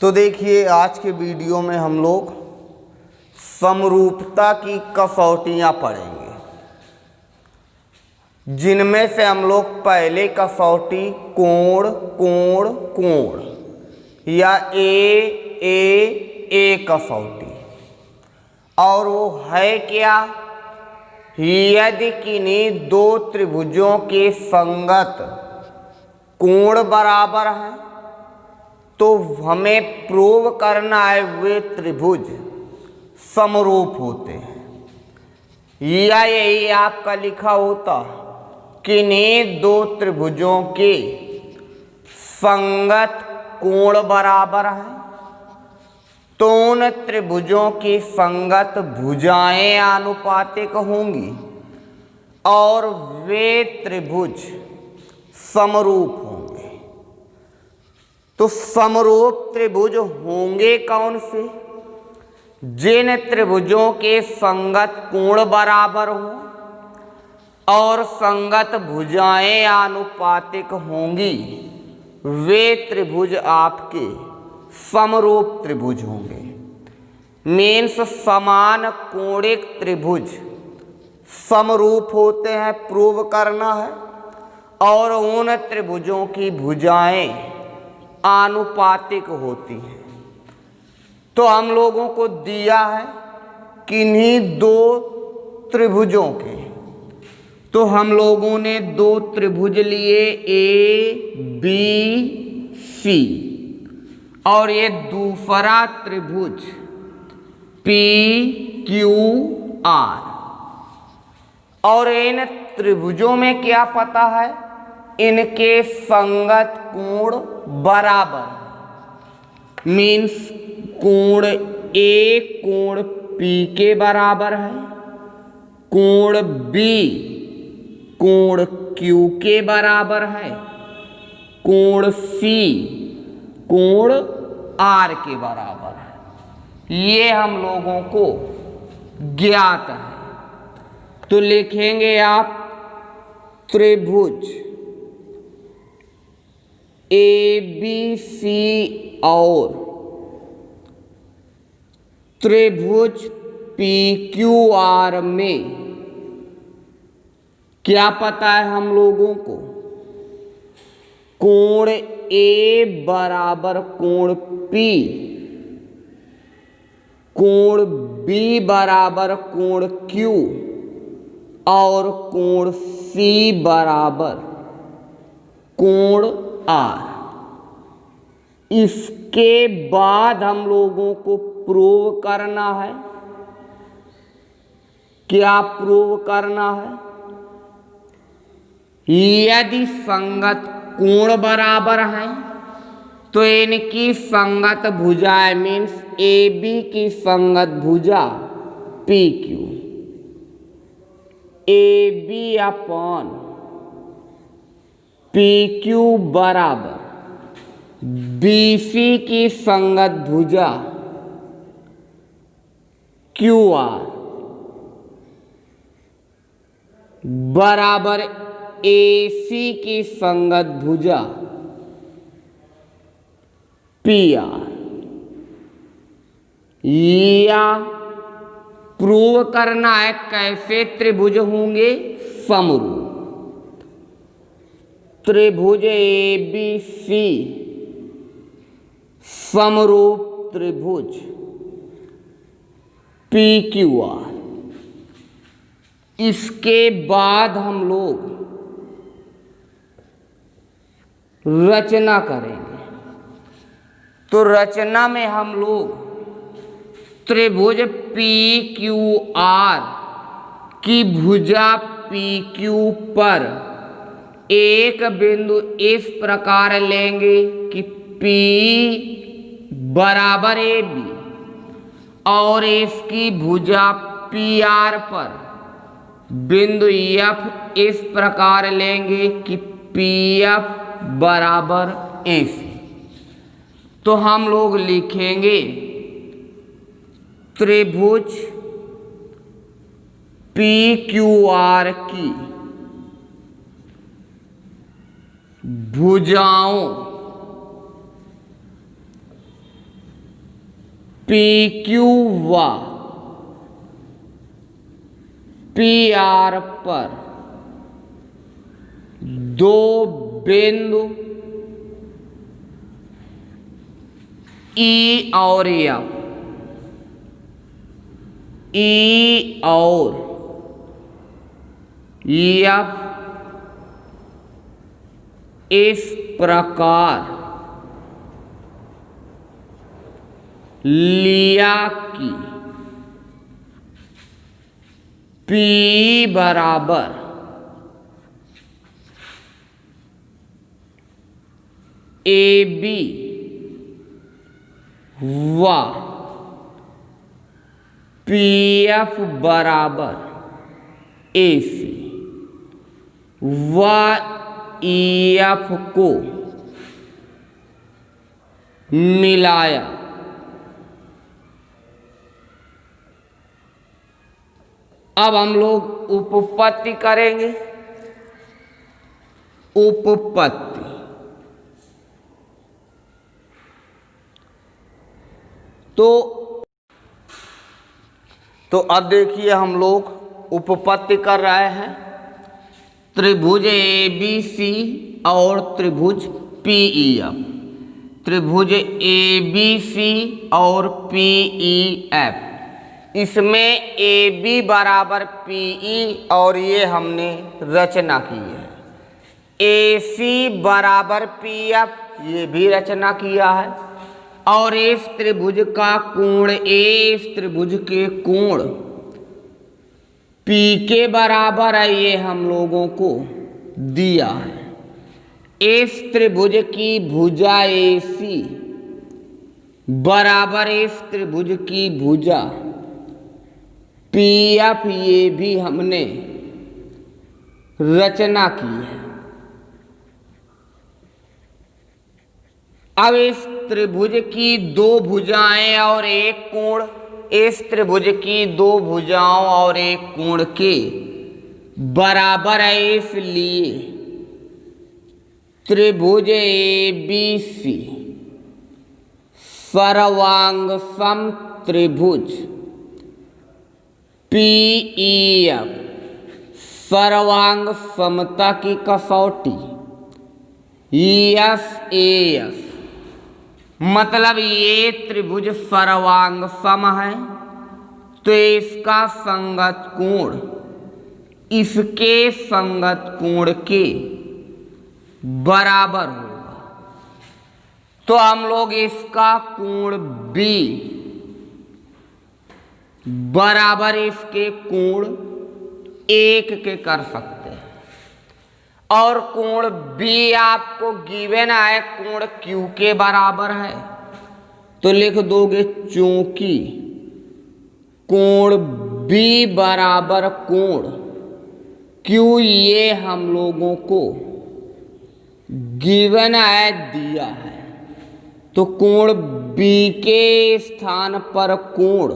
तो देखिए आज के वीडियो में हम लोग समरूपता की कसौटियाँ पढ़ेंगे, जिनमें से हम लोग पहले कसौटी कोण कोण कोण या ए कसौटी, और वो है क्या? यदि किन्हीं दो त्रिभुजों के संगत कोण बराबर हैं तो हमें प्रूव करना है वे त्रिभुज समरूप होते हैं। या यही आपका लिखा होता, किन्हीं दो त्रिभुजों के संगत कोण बराबर हैं तो उन त्रिभुजों की संगत भुजाएं आनुपातिक होंगी और वे त्रिभुज समरूप होंगे। तो समरूप त्रिभुज होंगे कौन से? जिन त्रिभुजों के संगत कोण बराबर हो और संगत भुजाएं आनुपातिक होंगी, वे त्रिभुज आपके समरूप त्रिभुज होंगे। मीन्स समान कोणिक त्रिभुज समरूप होते हैं, प्रूव करना है, और उन त्रिभुजों की भुजाएं आनुपातिक होती हैं। तो हम लोगों को दिया है किन्हीं दो त्रिभुजों के, तो हम लोगों ने दो त्रिभुज लिए ए बी सी, और ये दूसरा त्रिभुज पी क्यू आर, और इन त्रिभुजों में क्या पता है? इनके संगत कोण बराबर। मीन्स कोण ए कोण पी के बराबर है, कोण बी कोण क्यू के बराबर है, कोण सी कोण आर के बराबर है। ये हम लोगों को ज्ञात है। तो लिखेंगे आप त्रिभुज ए बी सी और त्रिभुज पी क्यू आर में क्या पता है हम लोगों को? कोण ए बराबर कोण पी, कोण बी बराबर कोण क्यू और कोण सी बराबर कोण आर। इसके बाद हम लोगों को प्रूव करना है। क्या प्रूव करना है? यदि संगत कोण बराबर हैं तो इनकी संगत भुजाएं, मीन्स ए बी की संगत भुजा P Q, A B upon P Q बराबर बी सी की संगत भुजा क्यू आर बराबर ए सी की संगत भुजा पी आर। या प्रूव करना है कैसे त्रिभुज होंगे समरूप। त्रिभुज ए बी सी समरूप त्रिभुज पी क्यू आर। इसके बाद हम लोग रचना करेंगे। तो रचना में हम लोग त्रिभुज पी क्यू आर की भुजा पी क्यू पर एक बिंदु इस प्रकार लेंगे कि P बराबर ए बी, और इसकी भुजा पी आर पर बिंदु F इस प्रकार लेंगे कि पी एफ बराबर ए सी। तो हम लोग लिखेंगे त्रिभुज पी क्यू आर की भुजाओं PQ व PR पर दो बिंदु E और F, E और F इस प्रकार लिया कि P बराबर AB व PF बराबर AC व EF को मिलाया अब हम लोग उपपत्ति करेंगे। उपपत्ति तो अब देखिए हम लोग उपपत्ति कर रहे हैं। त्रिभुज ABC और त्रिभुज PEF, त्रिभुज ABC और PEF, इसमें AB बराबर PE और ये हमने रचना की है। AC बराबर PF ये भी रचना किया है। और इस त्रिभुज का कोण इस त्रिभुज के कोण P के बराबर है, ये हम लोगों को दिया है। इस त्रिभुज की भुजा AC बराबर इस त्रिभुज की भुजा PF ये भी हमने रचना की है। अब इस त्रिभुज की दो भुजाएं और एक कोण, इस त्रिभुज की दो भुजाओं और एक कोण के बराबर है, इसलिए त्रिभुज ABC सर्वांग सम त्रिभुज PEF सर्वांग समता की कसौटी SAF, मतलब ये त्रिभुज सर्वांग सम है तो इसका संगत कोण इसके संगत कोण के बराबर होगा। तो हम लोग इसका कोण B बराबर इसके कोण 1 के कर सकते हैं। और कोण B आपको गिवन है कोण Q के बराबर है, तो लिख दोगे चूंकि कोण B बराबर कोण Q ये हम लोगों को गिवन है दिया है, तो कोण B के स्थान पर कोण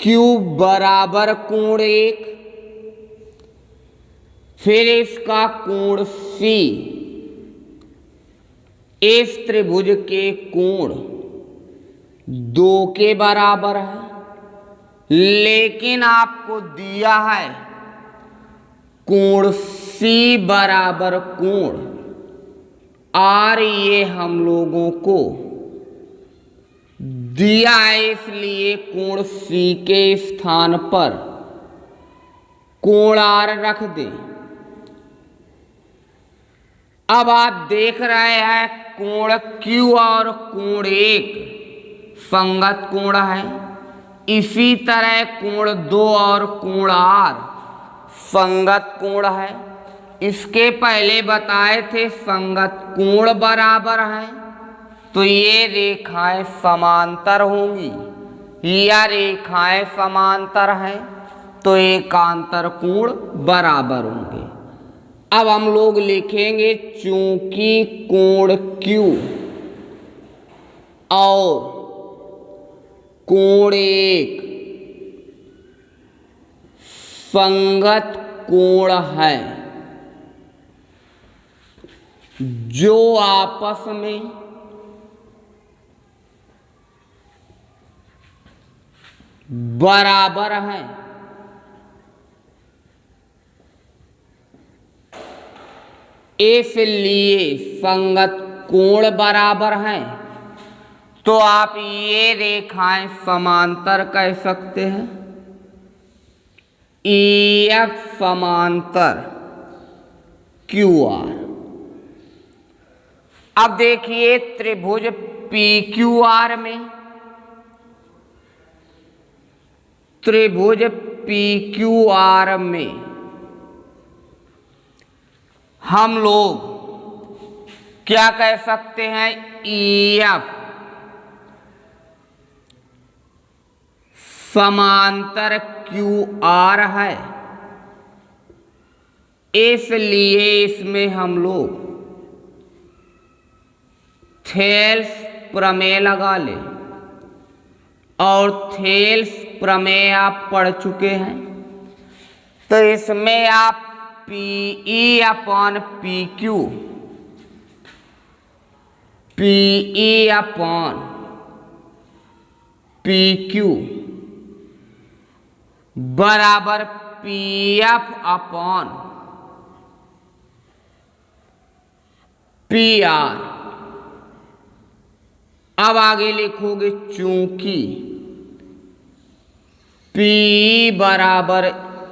Q बराबर कोण 1, फिर इसका कोण C इस त्रिभुज के कोण 2 के बराबर है, लेकिन आपको दिया है कोण C बराबर कोण R, ये हम लोगों को दिया है, इसलिए कोण C के स्थान पर कोण R रख दें। अब आप देख रहे हैं कोण Q और कोण 1 संगत कोण है, इसी तरह कोण 2 और कोण R संगत कोण है। इसके पहले बताए थे संगत कोण बराबर है, तो ये रेखाएं समांतर होंगी या रेखाएं समांतर हैं तो एकांतर कोण बराबर होंगे। अब हम लोग लिखेंगे चूंकि कोण Q और कोण 1 संगत कोण है जो आपस में बराबर हैं, इसलिए संगत कोण बराबर हैं, तो आप ये रेखाएं समांतर कह सकते हैं। EF समांतर QR। अब देखिए त्रिभुज PQR में, त्रिभुज PQR में हम लोग क्या कह सकते हैं? EF समांतर QR है, इसलिए इसमें हम लोग थेल्स प्रमेय लगा लें। और थेल्स प्रमेय आप पढ़ चुके हैं, तो इसमें आप PE/PQ, PE/PQ बराबर PF/PR। अब आगे लिखोगे चूंकि PE बराबर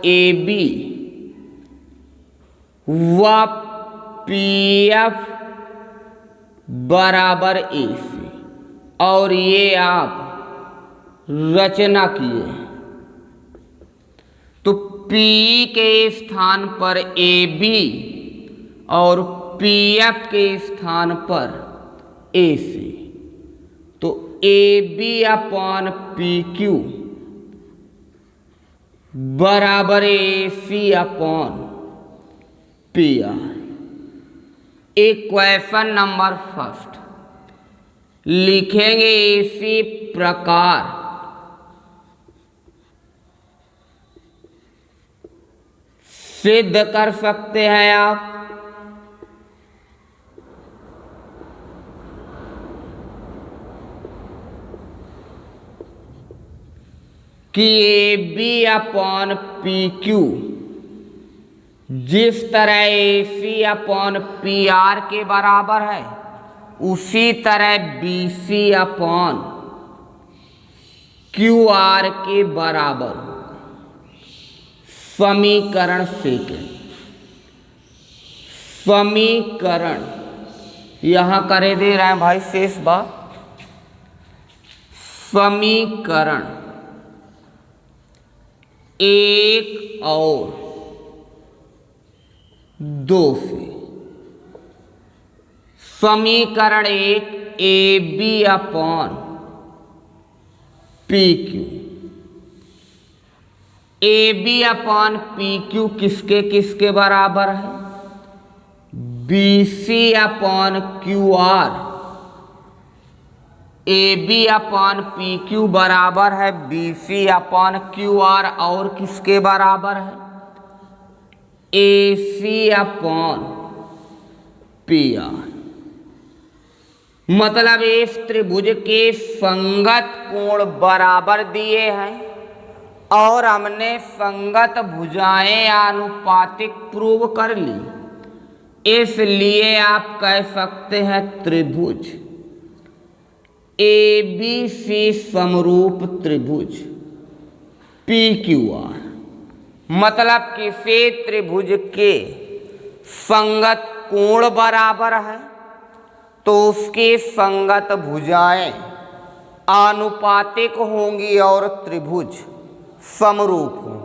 AB व PF बराबर AC, और ये आप रचना किए, तो PE के स्थान पर AB और PF के स्थान पर AC, तो AB/PQ बराबर AC/PR। इक्वेशन नंबर फर्स्ट लिखेंगे इसी प्रकार सिद्ध कर सकते हैं आप कि AB/PQ जिस तरह AC/PR के बराबर है, उसी तरह BC/QR के बराबर हो। समीकरण सेकंड, समीकरण यहां करे दे रहे हैं भाई शेष बात। समीकरण 1 और 2 से, समीकरण 1 AB/PQ, AB/PQ किसके किसके बराबर है? BC/QR। AB/PQ बराबर है BC/QR, और किसके बराबर है? AC/PR। मतलब इस त्रिभुज के संगत कोण बराबर दिए हैं, और हमने संगत भुजाएं आनुपातिक प्रूव कर ली, इसलिए आप कह सकते हैं त्रिभुज ABC समरूप त्रिभुज PQR। मतलब किसी त्रिभुज के संगत कोण बराबर है, तो उसकी संगत भुजाएं आनुपातिक होंगी और त्रिभुज समरूप होंगे।